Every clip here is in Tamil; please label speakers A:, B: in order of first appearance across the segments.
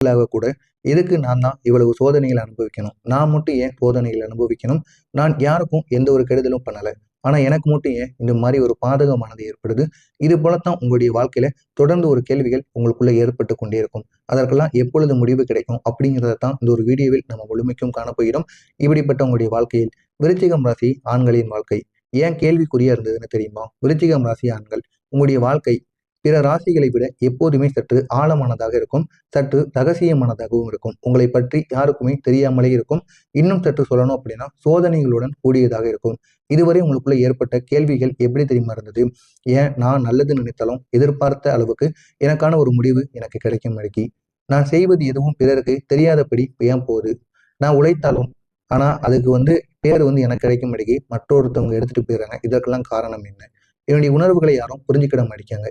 A: கூட எதுக்கு நான் தான் இவ்வளவு சோதனைகளை அனுபவிக்கணும், நான் மட்டும் ஏன் சோதனைகளை அனுபவிக்கணும், நான் யாருக்கும் எந்த ஒரு கெடுதலும் பண்ணலை, ஆனா எனக்கு மட்டும் ஏன் இந்த மாதிரி ஒரு பாதகமானது ஏற்படுது. இது போலத்தான் உங்களுடைய வாழ்க்கையில தொடர்ந்து ஒரு கேள்விகள் உங்களுக்குள்ள ஏற்பட்டு கொண்டே இருக்கும். அதற்கெல்லாம் எப்பொழுது முடிவு கிடைக்கும் அப்படிங்கிறத தான் இந்த ஒரு வீடியோவில் நம்ம முழுமைக்கும் காணப்போகிறோம். இப்படிப்பட்ட உங்களுடைய வாழ்க்கையில் விருச்சிகம் ராசி ஆண்களின் வாழ்க்கை ஏன் கேள்விக்குறியா இருந்ததுன்னு தெரியுமா? விருச்சிகம் ராசி ஆண்கள், உங்களுடைய வாழ்க்கை பிற ராசிகளை விட எப்போதுமே சற்று ஆழமானதாக இருக்கும், சற்று ரகசியமானதாகவும் இருக்கும், உங்களை பற்றி யாருக்குமே தெரியாமலே இருக்கும். இன்னும் சற்று சொல்லணும் அப்படின்னா சோதனைகளுடன் கூடியதாக இருக்கும். இதுவரை உங்களுக்குள்ள ஏற்பட்ட கேள்விகள் எப்படி தெரியுமா இருந்தது? ஏன் நான் நல்லது நினைத்தாலும் எதிர்பார்த்த அளவுக்கு எனக்கான ஒரு முடிவு எனக்கு கிடைக்கும் அன்னைக்கு, நான் செய்வது எதுவும் பிறருக்கு தெரியாதபடி ஏன் போகுது, நான் உழைத்தாலும் ஆனா அதுக்கு பேர் எனக்கு கிடைக்கும் அன்னைக்கு மற்றொருத்தவங்க எடுத்துட்டு போயிடுறாங்க, இதற்கெல்லாம் காரணம் என்ன? என்னுடைய உணர்வுகளை யாரும் புரிஞ்சுக்கிட மாட்டேங்காங்க.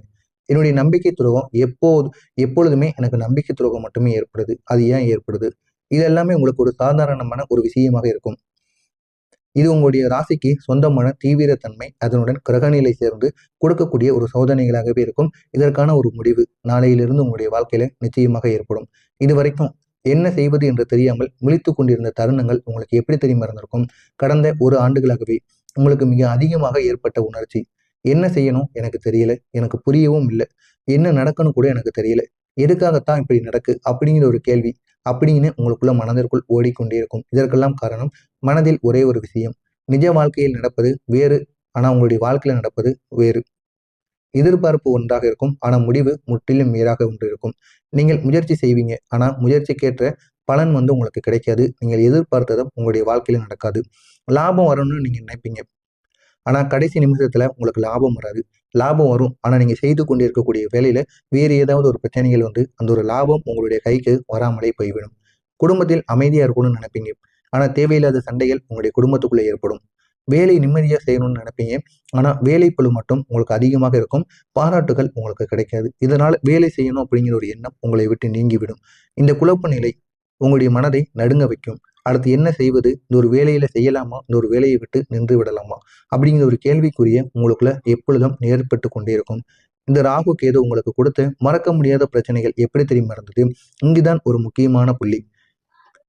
A: என்னுடைய நம்பிக்கை துரோகம் எப்பொழுதுமே எனக்கு நம்பிக்கை துரோகம் மட்டுமே ஏற்படுது. அது ஏன் ஏற்படுது? இது எல்லாமே உங்களுக்கு ஒரு சாதாரணமான ஒரு விஷயமாக இருக்கும். இது உங்களுடைய ராசிக்கு சொந்தமான தீவிரத்தன்மை, அதனுடன் கிரகநிலை சேர்ந்து கொடுக்கக்கூடிய ஒரு சோதனைகளாகவே இருக்கும். இதற்கான ஒரு முடிவு நாளையிலிருந்து உங்களுடைய வாழ்க்கையில நிச்சயமாக ஏற்படும். இது வரைக்கும் என்ன செய்வது என்று தெரியாமல் விழித்துக் கொண்டிருந்த தருணங்கள் உங்களுக்கு எப்படி தெரியுமா இருந்திருக்கும்? கடந்த ஒரு ஆண்டுகளாகவே உங்களுக்கு மிக அதிகமாக ஏற்பட்ட உணர்ச்சி, என்ன செய்யணும் எனக்கு தெரியல, எனக்கு புரியவும் இல்லை, என்ன நடக்கணும் கூட எனக்கு தெரியல, எதுக்காகத்தான் இப்படி நடக்கு அப்படிங்கிற ஒரு கேள்வி அப்படின்னு உங்களுக்குள்ள மனதிற்குள் ஓடிக்கொண்டே இருக்கும். இதற்கெல்லாம் காரணம் மனதில் ஒரே ஒரு விஷயம், நிஜ வாழ்க்கையில் நடப்பது வேறு, ஆனா உங்களுடைய வாழ்க்கையில நடப்பது வேறு. எதிர்பார்ப்பு ஒன்றாக இருக்கும், ஆனா முடிவு முற்றிலும் வேறாக ஒன்று இருக்கும். நீங்கள் முயற்சி செய்வீங்க, ஆனா முயற்சிக்கேற்ற பலன் உங்களுக்கு கிடைக்காது. நீங்கள் எதிர்பார்த்ததும் உங்களுடைய வாழ்க்கையில நடக்காது. லாபம் வரணும்னு நீங்க நினைப்பீங்க, ஆனா கடைசி நிமிஷத்துல உங்களுக்கு லாபம் வராது. லாபம் வரும், ஆனா நீங்க செய்து கொண்டிருக்கக்கூடிய வேலையில வேறு ஏதாவது ஒரு பிரச்சனைகள் அந்த ஒரு லாபம் உங்களுடைய கைக்கு வராமலே போய்விடும். குடும்பத்தில் அமைதியா இருக்கணும்னு நினைப்பீங்க, ஆனா தேவையில்லாத சண்டைகள் உங்களுடைய குடும்பத்துக்குள்ள ஏற்படும். வேலை நிம்மதியா செய்யணும்னு நினைப்பீங்க, ஆனா வேலைப்பளு மட்டும் உங்களுக்கு அதிகமாக இருக்கும், பாராட்டுகள் உங்களுக்கு கிடைக்காது. இதனால வேலை செய்யணும் அப்படிங்கிற ஒரு எண்ணம் உங்களை விட்டு நீங்கிவிடும். இந்த குழப்ப நிலை உங்களுடைய மனதை நடுங்க வைக்கும். அடுத்து என்ன செய்வது, இந்த ஒரு வேலையில செய்யலாமா, இந்த ஒரு வேலையை விட்டு நின்று விடலாமா அப்படிங்கிற ஒரு கேள்விக்குரிய உங்களுக்குள்ள எப்பொழுதும் ஏற்பட்டு கொண்டே இருக்கும். இந்த ராகு கேது உங்களுக்கு கொடுத்த மறக்க முடியாத பிரச்சனைகள் எப்படி தெரியுமா இருந்தது? இங்குதான் ஒரு முக்கியமான புள்ளி.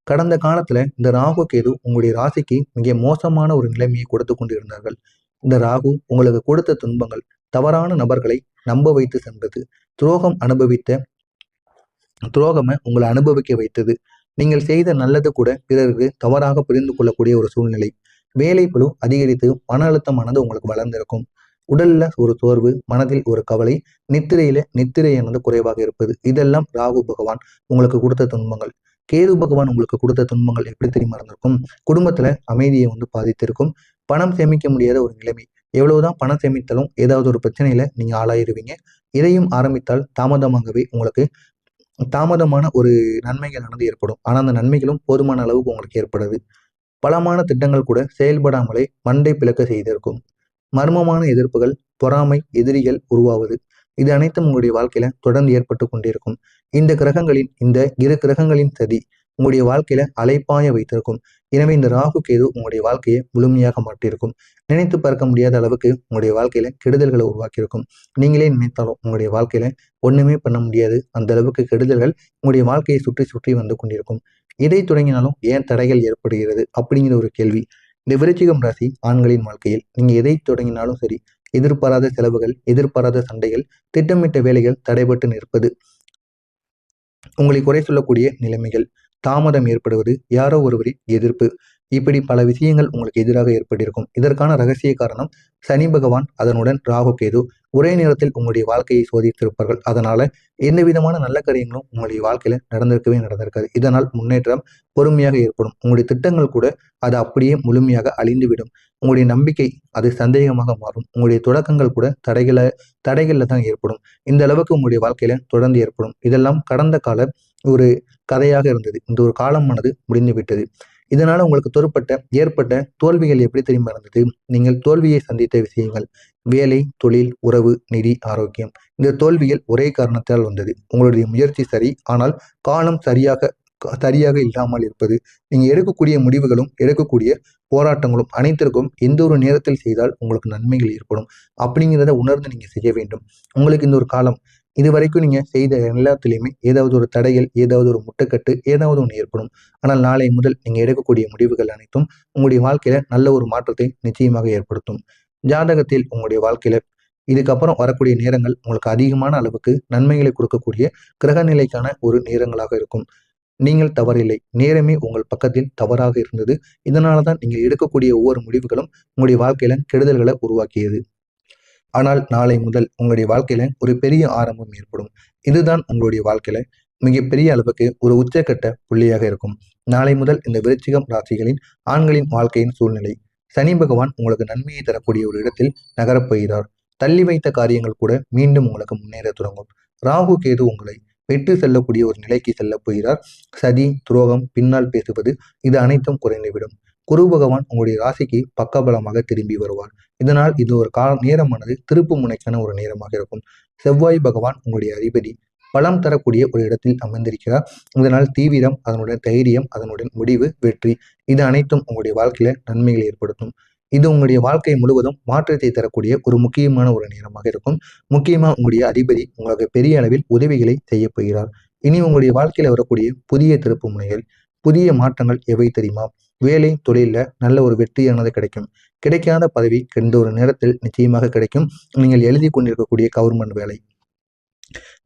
A: கடந்த காலத்துல இந்த ராகு கேது உங்களுடைய ராசிக்கு மிக மோசமான ஒரு நிலைமையை கொடுத்து கொண்டிருந்தார்கள். இந்த ராகு உங்களுக்கு கொடுத்த துன்பங்கள் தவறான நபர்களை நம்ப வைத்து சென்றது, துரோகம் அனுபவித்த துரோகமை உங்களை அனுபவிக்க வைத்தது, நீங்கள் செய்த நல்லது கூட பிறருக்கு தவறாக புரிந்து கொள்ளக்கூடிய ஒரு சூழ்நிலை, வேலை பளு அதிகரித்து மன அழுத்தமானது உங்களுக்கு வளர்ந்திருக்கும். உடல்ல ஒரு சோர்வு, மனதில் ஒரு கவலை, நித்திரையானது குறைவாக இருப்பது, இதெல்லாம் ராகு பகவான் உங்களுக்கு கொடுத்த துன்பங்கள். கேது பகவான் உங்களுக்கு கொடுத்த துன்பங்கள் எப்படி தெரியுமா இருந்திருக்கும்? குடும்பத்துல அமைதியை பாதித்திருக்கும். பணம் சேமிக்க முடியாத ஒரு நிலைமை, எவ்வளவுதான் பணம் சேமித்தாலும் ஏதாவது ஒரு பிரச்சனையில நீங்க ஆளாயிருவீங்க. இதையும் ஆரம்பித்தால் தாமதமாகவே உங்களுக்கு தாமதமான ஒரு நன்மைகளானது ஏற்படும். ஆனா அந்த நன்மைகளும் போதுமான அளவுக்கு உங்களுக்கு ஏற்படாது. பலமான திட்டங்கள் கூட செயல்படாமலே மண்டை பிளக்க செய்திருக்கும். மர்மமான எதிர்ப்புகள், பொறாமை, எதிரிகள் உருவாவது, இது அனைத்தும் உங்களுடைய வாழ்க்கையில தொடர்ந்து ஏற்பட்டு கொண்டிருக்கும். இந்த இரு கிரகங்களின் சதி உங்களுடைய வாழ்க்கையில அலைப்பாய வைத்திருக்கும். எனவே இந்த ராகு கேது உங்களுடைய வாழ்க்கையை முழுமையாக மாற்றியிருக்கும். நினைத்து பார்க்க முடியாத அளவுக்கு உங்களுடைய வாழ்க்கையில கெடுதல்களை உருவாக்கியிருக்கும். நீங்களே நினைத்தாலும் உங்களுடைய வாழ்க்கையில ஒண்ணுமே பண்ண முடியாது, அந்த அளவுக்கு கெடுதல்கள் உங்களுடைய வாழ்க்கையை சுற்றி சுற்றி வந்து கொண்டிருக்கும். எதை தொடங்கினாலும் ஏன் தடைகள் ஏற்படுகிறது அப்படிங்கிற ஒரு கேள்வி. இந்த விருச்சிகம் ராசி ஆண்களின் வாழ்க்கையில் நீங்க எதை தொடங்கினாலும் சரி, எதிர்பாராத செலவுகள், எதிர்பாராத சண்டைகள், திட்டமிட்ட வேலைகள் தடைபட்டு நிற்பது, உங்களை குறை சொல்லக்கூடிய நிலைமைகள், தாமதம் ஏற்படுவது, யாரோ ஒருவரின் எதிர்ப்பு, இப்படி பல விஷயங்கள் உங்களுக்கு எதிராக ஏற்பட்டிருக்கும். இதற்கான ரகசிய காரணம் சனி பகவான், அதனுடன் ராகு கேது ஒரே நேரத்தில் உங்களுடைய வாழ்க்கையை சோதித்திருப்பார்கள். அதனால எந்த விதமான நல்ல காரியங்களும் உங்களுடைய வாழ்க்கையில நடந்திருக்காது. இதனால் முன்னேற்றம் பொறுமையாக ஏற்படும். உங்களுடைய திட்டங்கள் கூட அது அப்படியே முழுமையாக அழிந்துவிடும். உங்களுடைய நம்பிக்கை அது சந்தேகமாக மாறும். உங்களுடைய தொடக்கங்கள் கூட தடைகள்ல தான் ஏற்படும். இந்த அளவுக்கு உங்களுடைய வாழ்க்கையில தொடர்ந்து ஏற்படும். இதெல்லாம் கடந்த கால ஒரு கதையாக இருந்தது. இந்த ஒரு காலமானது முடிந்து விட்டது. இதனால உங்களுக்கு ஏற்பட்ட தோல்விகள் எப்படி தெரியுமா இருந்தது? நீங்கள் தோல்வியை சந்தித்த விஷயங்கள், வேலை, தொழில், உறவு, நிதி, ஆரோக்கியம். இந்த தோல்விகள் ஒரே காரணத்தால் வந்தது. உங்களுடைய முயற்சி சரி, ஆனால் காலம் சரியாக இல்லாமல் இருப்பது, நீங்க எடுக்கக்கூடிய முடிவுகளும் எடுக்கக்கூடிய போராட்டங்களும் அனைத்திற்கும் எந்த ஒரு நேரத்தில் செய்தால் உங்களுக்கு நன்மைகள் ஏற்படும் அப்படிங்கிறத உணர்ந்து நீங்க செய்ய வேண்டும். உங்களுக்கு இந்த ஒரு காலம் இதுவரைக்கும் நீங்க செய்த எல்லாத்துலேயுமே ஏதாவது ஒரு தடைகள், ஏதாவது ஒரு முட்டுக்கட்டு, ஏதாவது ஒன்று ஏற்படும். ஆனால் நாளை முதல் நீங்க எடுக்கக்கூடிய முடிவுகள் அனைத்தும் உங்களுடைய வாழ்க்கையில நல்ல ஒரு மாற்றத்தை நிச்சயமாக ஏற்படுத்தும். ஜாதகத்தில் உங்களுடைய வாழ்க்கையில இதுக்கப்புறம் வரக்கூடிய நேரங்கள் உங்களுக்கு அதிகமான அளவுக்கு நன்மைகளை கொடுக்கக்கூடிய கிரக நிலைக்கான ஒரு நேரங்களாக இருக்கும். நீங்கள் தவறில்லை. நேரமே உங்கள் பக்கத்தில் தவறாக இருந்தது. இதனால தான் நீங்க எடுக்கக்கூடிய ஒவ்வொரு முடிவுகளும் உங்களுடைய வாழ்க்கையில கெடுதல்களை உருவாக்கியது. ஆனால் நாளை முதல் உங்களுடைய வாழ்க்கையில ஒரு பெரிய ஆரம்பம் ஏற்படும். இதுதான் உங்களுடைய வாழ்க்கையில மிகப்பெரிய அளவுக்கு ஒரு உச்சக்கட்ட புள்ளியாக இருக்கும். நாளை முதல் இந்த விருச்சிகம் ராசிகளின் ஆண்களின் வாழ்க்கையின் சூழ்நிலை. சனி பகவான் உங்களுக்கு நன்மையை தரக்கூடிய ஒரு இடத்தில் நகரப் போகிறார். தள்ளி வைத்த காரியங்கள் கூட மீண்டும் உங்களுக்கு முன்னேற தொடங்கும். ராகு கேது உங்களை விட்டு செல்லக்கூடிய ஒரு நிலைக்கு செல்லப் போகிறார். சதி, துரோகம், பின்னால் பேசுவது இது அனைத்தும் குறைந்துவிடும். குரு பகவான் உங்களுடைய ராசிக்கு பக்கபலமாக திரும்பி வருவார். இதனால் இது ஒரு நேரமானது திருப்பு முனைக்கான ஒரு நேரமாக இருக்கும். செவ்வாய் பகவான் உங்களுடைய அதிபதி பலம் தரக்கூடிய ஒரு இடத்தில் அமர்ந்திருக்கிறார். இதனால் தீவிரம், அதனுடன் தைரியம், அதனுடன் முடிவு, வெற்றி இது அனைத்தும் உங்களுடைய வாழ்க்கையில நன்மைகளை ஏற்படுத்தும். இது உங்களுடைய வாழ்க்கை முழுவதும் மாற்றத்தை தரக்கூடிய ஒரு முக்கியமான ஒரு நேரமாக இருக்கும். முக்கியமா உங்களுடைய அதிபதி உங்களுக்கு பெரிய அளவில் உதவிகளை செய்ய போகிறார். இனி உங்களுடைய வாழ்க்கையில வரக்கூடிய புதிய திருப்பு முனைகள், புதிய மாற்றங்கள் எவை தெரியுமா? வேலை, தொழில நல்ல ஒரு வெற்றியானது கிடைக்கும். கிடைக்காத பதவி எந்த ஒரு நேரத்தில் நிச்சயமாக கிடைக்கும். நீங்கள் எழுதி கொண்டிருக்கக்கூடிய கவர்மெண்ட் வேலை,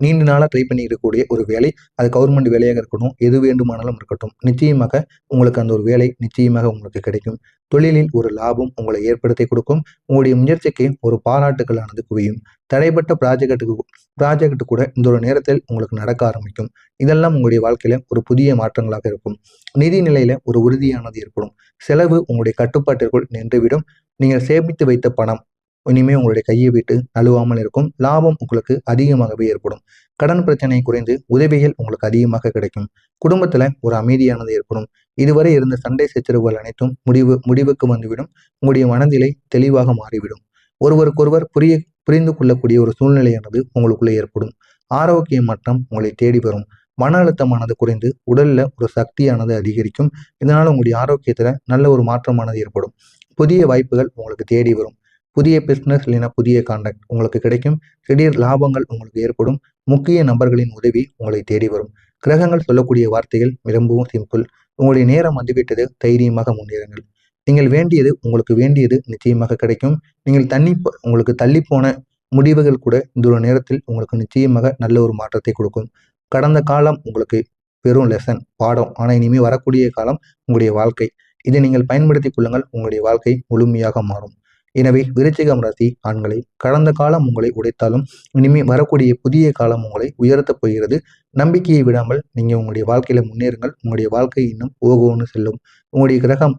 A: நீண்ட நாளாக ட்ரை பண்ணி இருக்கக்கூடிய ஒரு வேலை, அது கவர்மெண்ட் வேலையாக இருக்கட்டும், எது வேண்டுமானாலும் இருக்கட்டும், நிச்சயமாக உங்களுக்கு அந்த ஒரு வேலை நிச்சயமாக உங்களுக்கு கிடைக்கும். தொழிலில் ஒரு லாபம் உங்களை ஏற்படுத்தி கொடுக்கும். உங்களுடைய முயற்சிக்கு ஒரு பாராட்டுகளானது குவியும். தடைப்பட்ட ப்ராஜெக்ட் கூட இந்த ஒரு நேரத்தில் உங்களுக்கு நடக்க ஆரம்பிக்கும். இதெல்லாம் உங்களுடைய வாழ்க்கையில ஒரு புதிய மாற்றங்களாக இருக்கும். நிதி நிலையில ஒரு உறுதியானது ஏற்படும். செலவு உங்களுடைய கட்டுப்பாட்டிற்குள் நின்றுவிடும். நீங்கள் சேமித்து வைத்த பணம் இனிமே உங்களுடைய கையை விட்டு நழுவாமல் இருக்கும். லாபம் உங்களுக்கு அதிகமாகவே ஏற்படும். கடன் பிரச்சனை குறைந்து உதவிகள் உங்களுக்கு அதிகமாக கிடைக்கும். குடும்பத்துல ஒரு அமைதியானது ஏற்படும். இதுவரை இருந்த சண்டை சச்சரவுகள் அனைத்தும் முடிவுக்கு வந்துவிடும். உங்களுடைய மனநிலை தெளிவாக மாறிவிடும். ஒருவருக்கொருவர் புரிந்து கொள்ளக்கூடிய ஒரு சூழ்நிலையானது உங்களுக்குள்ளே ஏற்படும். ஆரோக்கிய மாற்றம் உங்களை தேடி வரும். மன அழுத்தமானது குறைந்து உடல்ல ஒரு சக்தியானது அதிகரிக்கும். இதனால உங்களுடைய ஆரோக்கியத்துல நல்ல ஒரு மாற்றமானது ஏற்படும். புதிய வாய்ப்புகள் உங்களுக்கு தேடி வரும். புதிய பிஸ்னஸ் இல்லைன்னா புதிய கான்டாக்ட் உங்களுக்கு கிடைக்கும். திடீர் லாபங்கள் உங்களுக்கு ஏற்படும். முக்கிய நபர்களின் உதவி உங்களை தேடி வரும். கிரகங்கள் சொல்லக்கூடிய வார்த்தைகள் ரொம்பவும் சிம்பிள். உங்களுடைய நேரம் வந்துவிட்டது, தைரியமாக முன்னேறுங்கள். நீங்கள் வேண்டியது உங்களுக்கு வேண்டியது நிச்சயமாக கிடைக்கும். நீங்கள் உங்களுக்கு தள்ளிப்போன முடிவுகள் கூட இந்த ஒரு நேரத்தில் உங்களுக்கு நிச்சயமாக நல்ல ஒரு மாற்றத்தை கொடுக்கும். கடந்த காலம் உங்களுக்கு பெரும் லெசன் பாடம். ஆனால் இனிமேல் வரக்கூடிய காலம் உங்களுடைய வாழ்க்கை. இதை நீங்கள் பயன்படுத்திக் கொள்ளுங்கள். உங்களுடைய வாழ்க்கை முழுமையாக மாறும். எனவே விருச்சிகம் ராசி ஆண்களை, கடந்த காலம் உங்களை உடைத்தாலும் இனிமேல் வரக்கூடிய புதிய காலம் உங்களை உயர்த்தப் போகிறது. நம்பிக்கையை விடாமல் நீங்க உங்களுடைய வாழ்க்கையில முன்னேறுங்கள். உங்களுடைய வாழ்க்கை இன்னும் ஓகோன்னு செல்லும். உங்களுடைய கிரகம்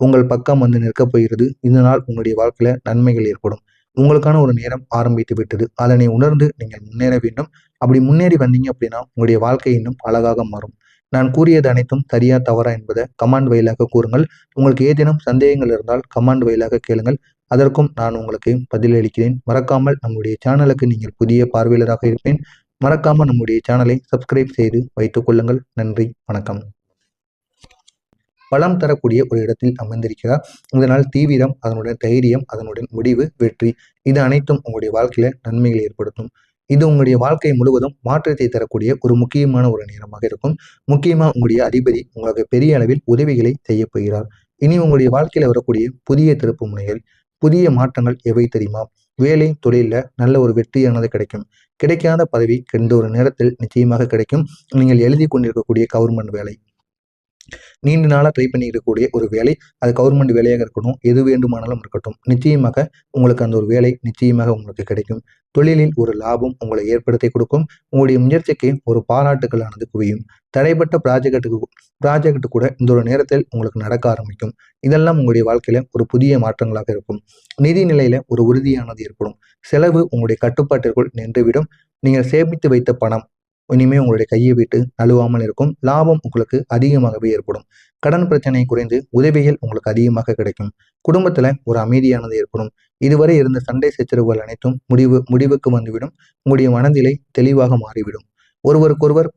A: உங்கள் பக்கம் வந்து நிற்கப் போகிறது. இதனால் உங்களுடைய வாழ்க்கையில நன்மைகள் ஏற்படும். உங்களுக்கான ஒரு நேரம் ஆரம்பித்து விட்டது. அதனை உணர்ந்து நீங்கள் முன்னேற வேண்டும். அப்படி முன்னேறி வந்தீங்க அப்படின்னா உங்களுடைய வாழ்க்கை இன்னும் அழகாக மாறும். நான் கூறியது அனைத்தும் சரியா தவறா என்பதை கமாண்ட் வாயிலாக கூறுங்கள். உங்களுக்கு ஏதேனும் சந்தேகங்கள் இருந்தால் கமாண்ட் வாயிலாக கேளுங்கள். அதற்கும் நான் உங்களுக்கு பதிலளிக்கிறேன். மறக்காமல் நம்முடைய சேனலுக்கு நீங்கள் புதிய பார்வையாளராக இருப்பேன். மறக்காமல் நம்முடைய சேனலை சப்ஸ்கிரைப் செய்து வைத்துக் கொள்ளுங்கள். நன்றி, வணக்கம். பலம் தரக்கூடிய ஒரு இடத்தில் அமர்ந்திருக்கிறார். இதனால் தீவிரம், அதனுடன் தைரியம், அதனுடன் முடிவு, வெற்றி இது அனைத்தும் உங்களுடைய வாழ்க்கையில நன்மைகளை ஏற்படுத்தும். இது உங்களுடைய வாழ்க்கை முழுவதும் மாற்றத்தை தரக்கூடிய ஒரு முக்கியமான ஒரு நேரமாக இருக்கும். முக்கியமா உங்களுடைய அதிபதி உங்களுக்கு பெரிய அளவில் உதவிகளை செய்ய போகிறார். இனி உங்களுடைய வாழ்க்கையில வரக்கூடிய புதிய திருப்பு முனைகள், புதிய மாற்றங்கள் எவை தெரியுமா? வேலை, தொழில நல்ல ஒரு வெற்றியானது கிடைக்கும். கிடைக்காத பதவி எந்த ஒரு நேரத்தில் நிச்சயமாக கிடைக்கும். நீங்கள் எழுதி கொண்டிருக்கக்கூடிய கவர்மெண்ட் வேலை, நீண்ட நாளாக ட்ரை பண்ணி இருக்கக்கூடிய ஒரு வேலை, அது கவர்மெண்ட் வேலையாக இருக்கட்டும், எது வேண்டுமானாலும் இருக்கட்டும், நிச்சயமாக உங்களுக்கு அந்த ஒரு வேலை நிச்சயமாக உங்களுக்கு கிடைக்கும். தொழிலில் ஒரு லாபம் உங்களை ஏற்படுத்தி கொடுக்கும். உங்களுடைய முயற்சிக்கு ஒரு பாராட்டுகளானது குவியும். தடைப்பட்ட ப்ராஜெக்ட் கூட இந்த ஒரு நேரத்தில் உங்களுக்கு நடக்க ஆரம்பிக்கும். இதெல்லாம் உங்களுடைய வாழ்க்கையில ஒரு புதிய மாற்றங்களாக இருக்கும். நிதி நிலையில ஒரு உறுதியானது ஏற்படும். செலவு உங்களுடைய கட்டுப்பாட்டிற்குள் நின்றுவிடும். நீங்கள் சேமித்து வைத்த பணம் இனிமே உங்களுடைய கையை விட்டு நழுவாமல் இருக்கும். லாபம் உங்களுக்கு அதிகமாகவே ஏற்படும். கடன் பிரச்சனை குறைந்து உதவிகள் உங்களுக்கு அதிகமாக கிடைக்கும். குடும்பத்துல ஒரு அமைதியானது ஏற்படும். இதுவரை இருந்த சண்டை சச்சரவுகள் அனைத்தும் முடிவுக்கு வந்துவிடும். உங்களுடைய மனநிலை தெளிவாக மாறிவிடும். ஒருவருக்கொருவர்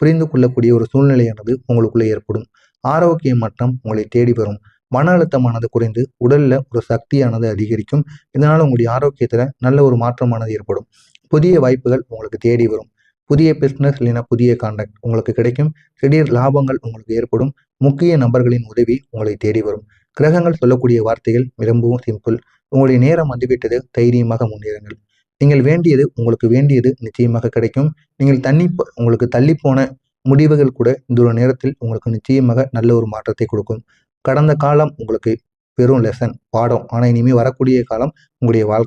A: புரிந்து கொள்ளக்கூடிய ஒரு சூழ்நிலையானது உங்களுக்குள்ளே ஏற்படும். ஆரோக்கிய மாற்றம் உங்களை தேடி வரும். மன அழுத்தமானது குறைந்து உடல்ல ஒரு சக்தியானது அதிகரிக்கும். இதனால உங்களுடைய ஆரோக்கியத்துல நல்ல ஒரு மாற்றமானது ஏற்படும். புதிய வாய்ப்புகள் உங்களுக்கு தேடி வரும். புதிய பிஸ்னஸ் இல்லைன்னா புதிய கான்டாக்ட் உங்களுக்கு கிடைக்கும். திடீர் லாபங்கள் உங்களுக்கு ஏற்படும். முக்கிய நபர்களின் உதவி உங்களை தேடி வரும். கிரகங்கள் சொல்லக்கூடிய வார்த்தைகள் ரொம்பவும் சிம்பிள். உங்களுடைய நேரம் வந்துவிட்டது, தைரியமாக முன்னேறுங்கள். நீங்கள் வேண்டியது உங்களுக்கு வேண்டியது நிச்சயமாக கிடைக்கும். நீங்கள் உங்களுக்கு தள்ளிப்போன முடிவுகள் கூட இந்த ஒரு நேரத்தில் உங்களுக்கு நிச்சயமாக நல்ல ஒரு மாற்றத்தை கொடுக்கும். கடந்த காலம் உங்களுக்கு பெரும் லெசன் பாடம். ஆனால் இனிமேல் வரக்கூடிய காலம் உங்களுடைய வாழ்க்கை